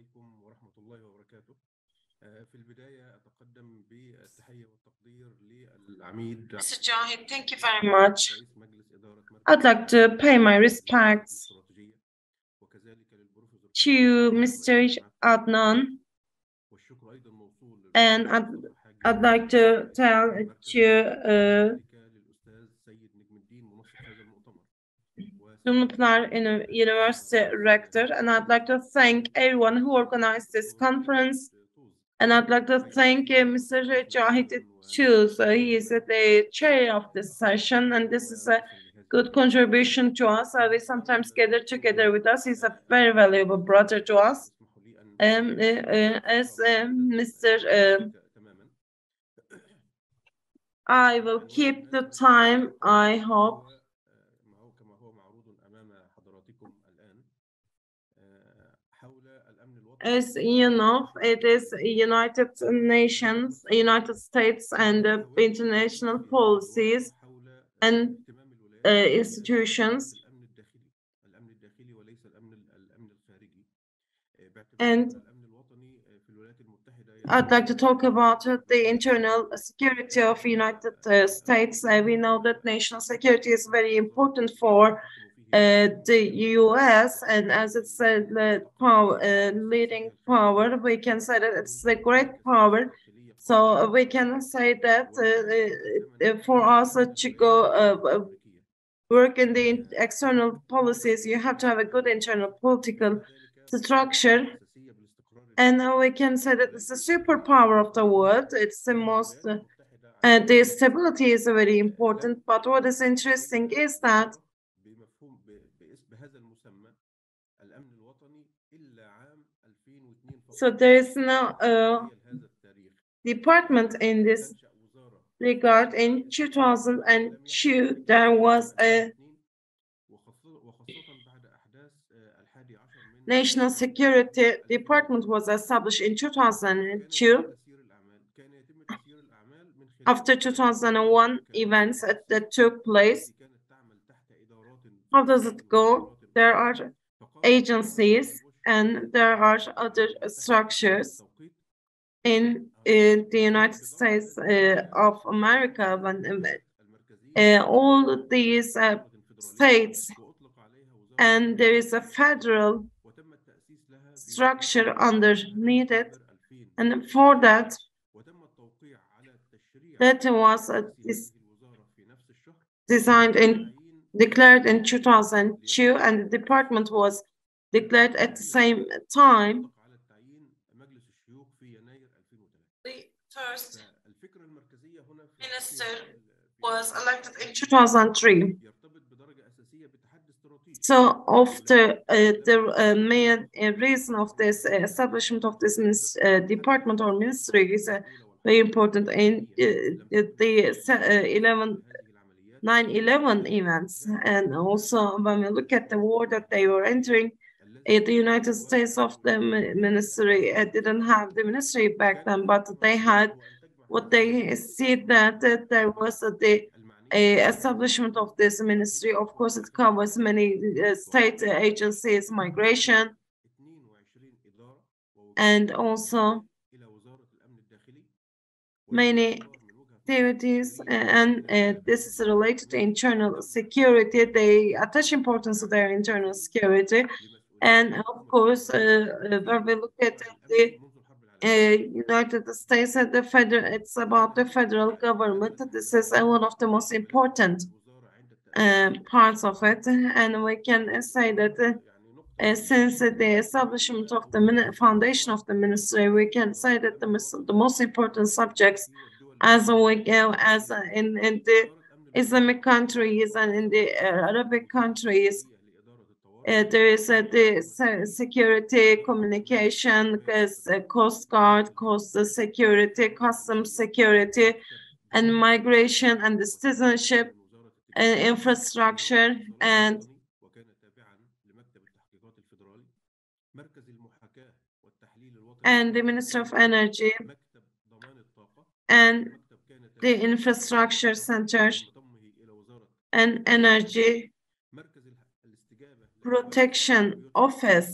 عليكم ورحمة الله وبركاته. في البداية أتقدم بالتحية والتقدير للعميد Mr. Jahid, thank you very much. I'd like to pay my respects to Mr. Adnan, and I'd like to tell to University Rector, and I'd like to thank everyone who organized this conference. And I'd like to thank Mr. Cahit too. So he is the chair of this session, and this is a good contribution to us. We sometimes gather together with us. He's a very valuable brother to us. As Mr. I will keep the time, I hope. As you know, it is United Nations, United States, and international policies and institutions. And I'd like to talk about the internal security of the United States. We know that national security is very important for the U.S. and as it's the leading power, we can say that it's a great power. So we can say that for us to go work in the external policies, you have to have a good internal political structure. And we can say that it's a superpower of the world. It's the most, the stability is very important. But what is interesting is that so there is no department in this regard. In 2002, there was a National Security Department was established in 2002 after 2001 events that took place. How does it go? There are agencies and there are other structures in the United States of America. All these states, and there is a federal structure underneath it, and for that, that was designed and declared in 2002, and the department was declared at the same time. The first minister was elected in 2003. So, of the main reason of this establishment of this department or ministry is very important in the 9/11 events, and also when we look at the war that they were entering, the United States of the ministry didn't have the ministry back then, but they had what they see that there was the establishment of this ministry. Of course, it covers many state agencies, migration, and also many activities, and this is related to internal security. They attach importance to their internal security, and of course, when we look at the United States and the federal, it's about the federal government. This is one of the most important parts of it, and we can say that since the establishment of the foundation of the ministry, we can say that the most important subjects as we go, as in the Islamic countries and in the Arabic countries, there is the security, communication, Coast Guard, coast security, customs security, and migration, and the citizenship, and infrastructure, and the Minister of Energy, and the Infrastructure Center, and Energy Protection Office,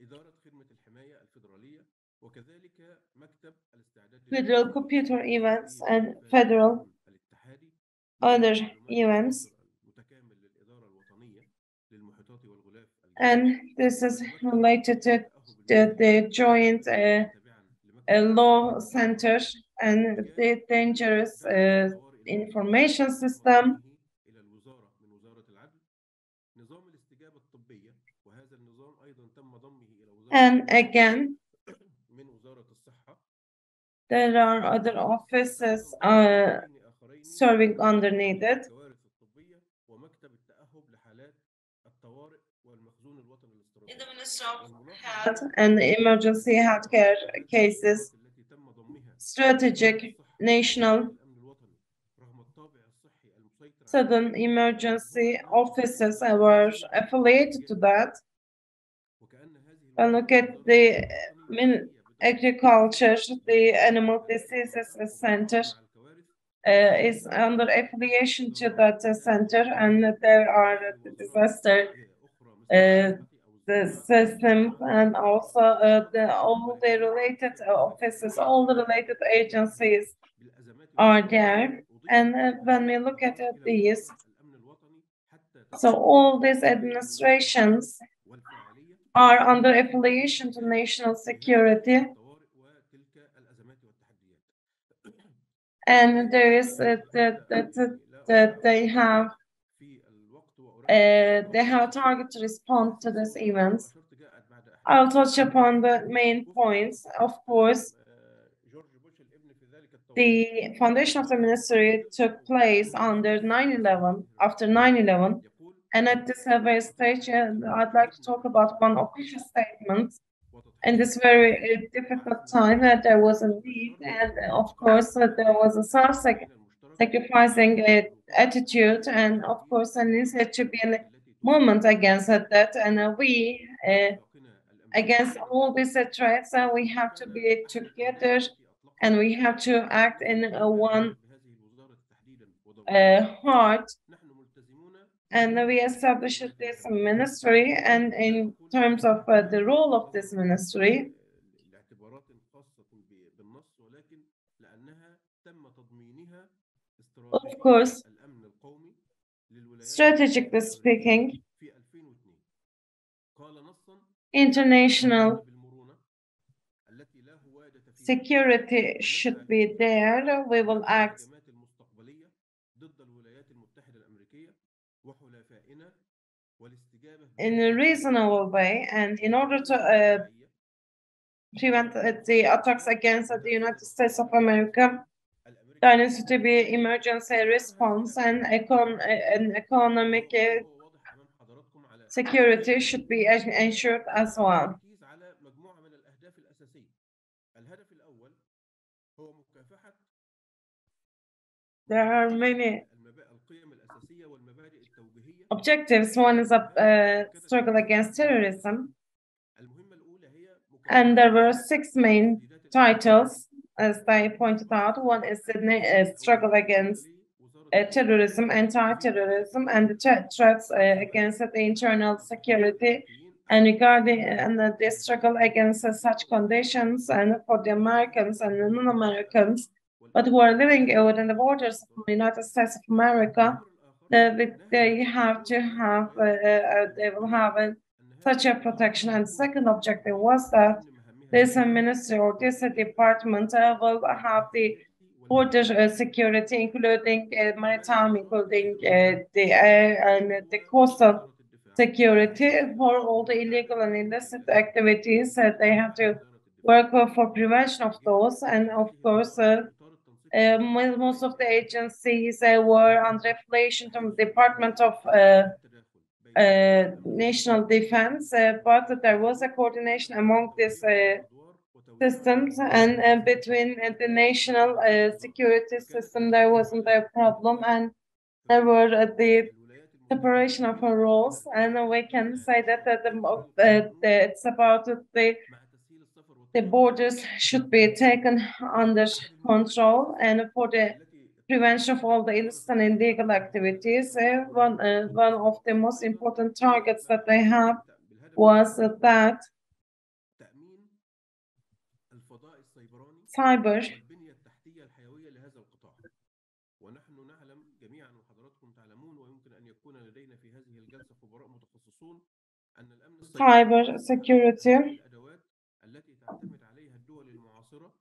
إدارة خدمة الحماية الفيدرالية، وكذلك مكتب الاستعداد federal computer events and federal الاتحادي other events. المتكامل للإدارة الوطنية للمحيطات والغلاف And this is related to the joint law center and the dangerous information system. إلى الوزارة من وزارة العدل، نظام الاستجابة الطبية، وهذا النظام أيضا تم ضمه إلى وزارة And again, من وزارة الصحة. there are other offices serving underneath it. الكوارث الطبية ومكتب التأهب لحالات الطوارئ والمخزون الوطني الاستراتيجي. In the Ministry of Health and Emergency Healthcare Cases, Strategic National Sudden Emergency Offices were affiliated to that. And look at the agriculture, the Animal Diseases Center is under affiliation to that center, and there are the disaster the system, and also all the related offices, all the related agencies are there. And when we look at these, so all these administrations are under affiliation to national security, and there is that they have a target to respond to these events. I'll touch upon the main points. Of course, the foundation of the ministry took place under 9/11, after 9/11, and at this very stage, I'd like to talk about one official statement. In this very difficult time, there was a need, and of course, there was a self-sacrificing attitude, and of course, there needs to be a movement against that, and we, against all these threats, we have to be together, and we have to act in one heart. And we established this ministry, and in terms of the role of this ministry, of course, strategically speaking, international security should be there. We will act in a reasonable way, and in order to prevent the attacks against the United States of America, there needs to be emergency response, and economic security should be ensured as well. There are many objectives. One is a struggle against terrorism, and there were 6 main titles, as they pointed out. One is the struggle against terrorism, anti-terrorism, and the threats against the internal security, and regarding the struggle against such conditions, and for the Americans and the non-Americans, but who are living within the borders of the United States of America, they have to have, they will have such a protection. And the second objective was that this ministry or this department will have the border security, including maritime, including the air and the coastal security for all the illegal and illicit activities. They have to work for prevention of those, and of course, most of the agencies were under affiliation to the Department of National Defense, but there was a coordination among these systems, and between the national security system there wasn't a problem, and there were the separation of roles, and we can say that it's about the borders should be taken under control, and for the prevention of all the illicit and illegal activities, one of the most important targets that they have was that cyber. والبنية التحتية الحيوية لهذا القطاع. ونحن نعلم جميعا وحضراتكم تعلمون ويمكن أن يكون لدينا في هذه الجلسة خبراء متخصصون أن الأمن cyber security. الأدوات التي تعتمد عليها الدول المعاصرة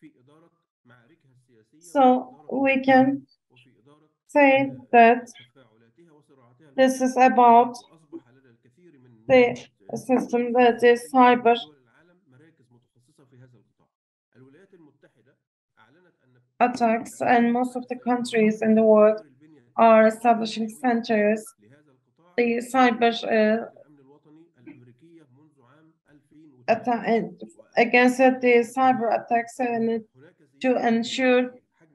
في إدارة معاركها السياسية So we can وفي إدارة say that تفاعلاتها وصراعاتها. this is about وأصبح لدى الكثير من the system that is cyber دول العالم مراكز متخصصة في هذا القطاع. الولايات المتحدة أعلنت أن attacks, and most of the countries in the world are establishing centers. The cyber against the cyber attacks and to ensure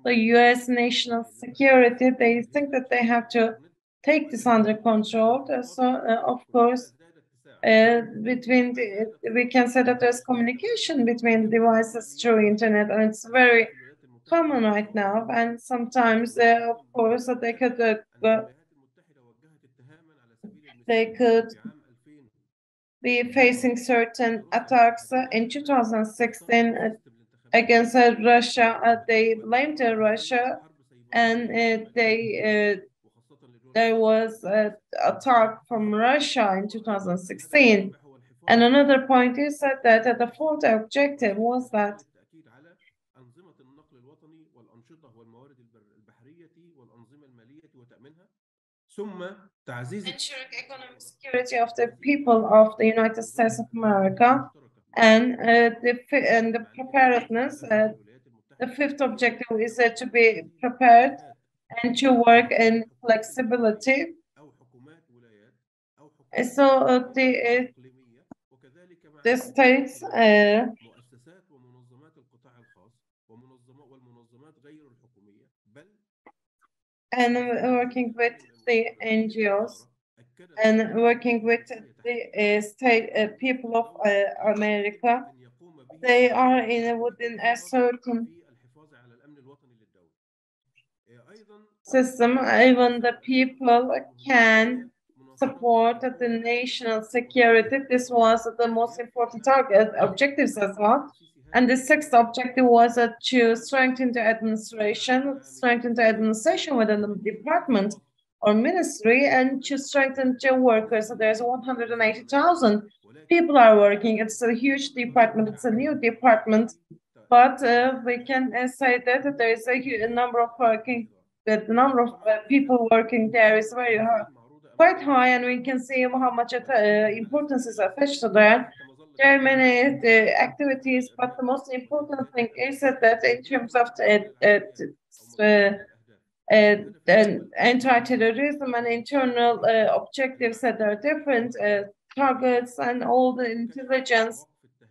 the US national security, they think that they have to take this under control. So, of course, we can say that there's communication between devices through internet, and it's very common right now. And sometimes, of course, they could be facing certain attacks. In 2016 against Russia. They blamed Russia, and there was an attack from Russia in 2016. And another point is that the fourth objective was that ensuring economic security of the people of the United States of America, and the preparedness. The fifth objective is to be prepared and to work in flexibility. So the states and working with the NGOs and working with the state people of America, they are within a certain system. Even the people can support the national security. This was the most important target objectives as well. And the sixth objective was to strengthen the administration within the department or ministry, and to strengthen the workers. So there's 180,000 people are working. It's a huge department. It's a new department, but we can say that there is a number of working. The number of people working there is very quite high, and we can see how much importance is attached to that. There are many activities, but the most important thing is that in terms of anti-terrorism and internal objectives, that there are different targets, and all the intelligence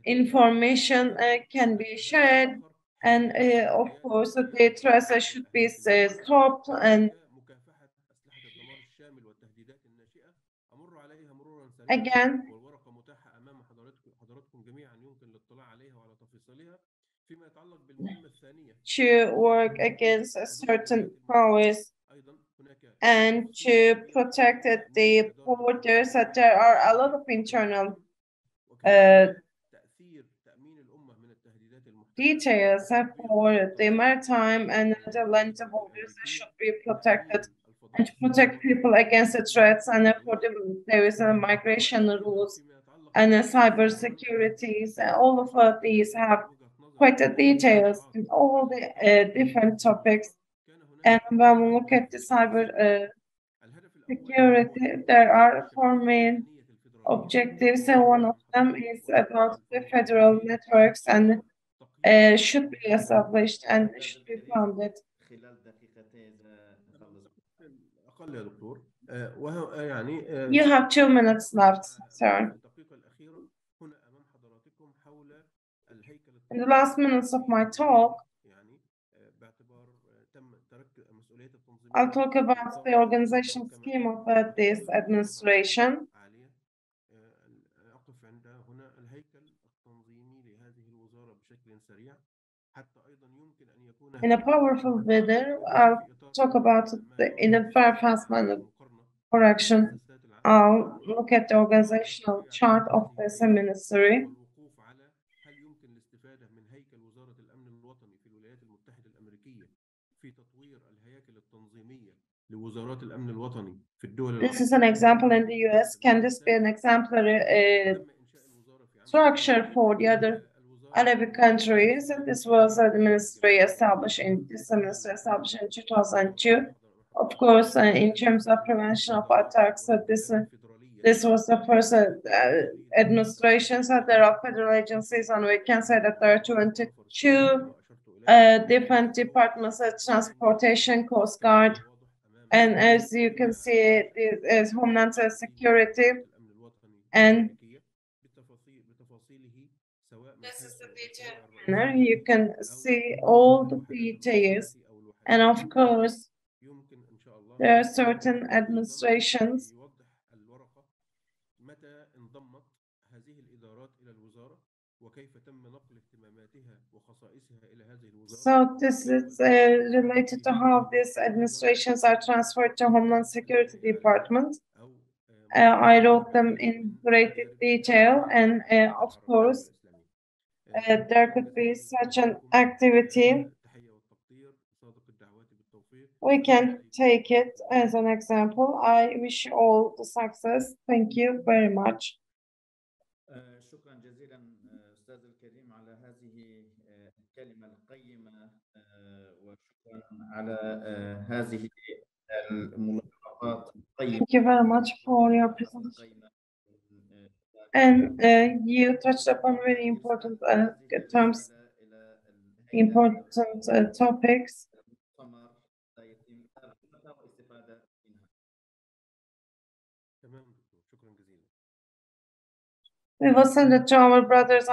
information can be shared, and of course the threats should be stopped. And again, to work against certain powers and to protect the borders, that there are a lot of internal details for the maritime and the land borders should be protected, and to protect people against the threats. And there is a migration rules and cyber securities. All of these have quite a details in all the different topics. And when we look at the cyber security, there are four main objectives, and one of them is about the federal networks, and should be established and should be funded. You have 2 minutes left, sir. In the last minutes of my talk, I'll talk about the organizational scheme of this administration. In a powerful video, I'll talk about in a very fast manner. Correction. I'll look at the organizational chart of this ministry. This is an example in the US. Can this be an exemplary structure for the other Arabic countries? This was this ministry established in 2002. Of course, in terms of prevention of attacks, this was the first administration. So there are federal agencies, and we can say that there are 22 different departments: transportation, Coast Guard, and as you can see, it is Homeland Security. And this is the detailed manner. You can see all the details, and of course, there are certain administrations. So this is related to how these administrations are transferred to Homeland Security Department. I wrote them in great detail, and of course, there could be such an activity. We can take it as an example. I wish you all the success. Thank you very much. شكرا جزيلا أستاذ الكريم على هذه الكلمة القيمة وشكرا على هذه الملاحظات القيمة. Thank you very much for your presentation. And you touched upon very important terms, important topics. We will send it to our brothers.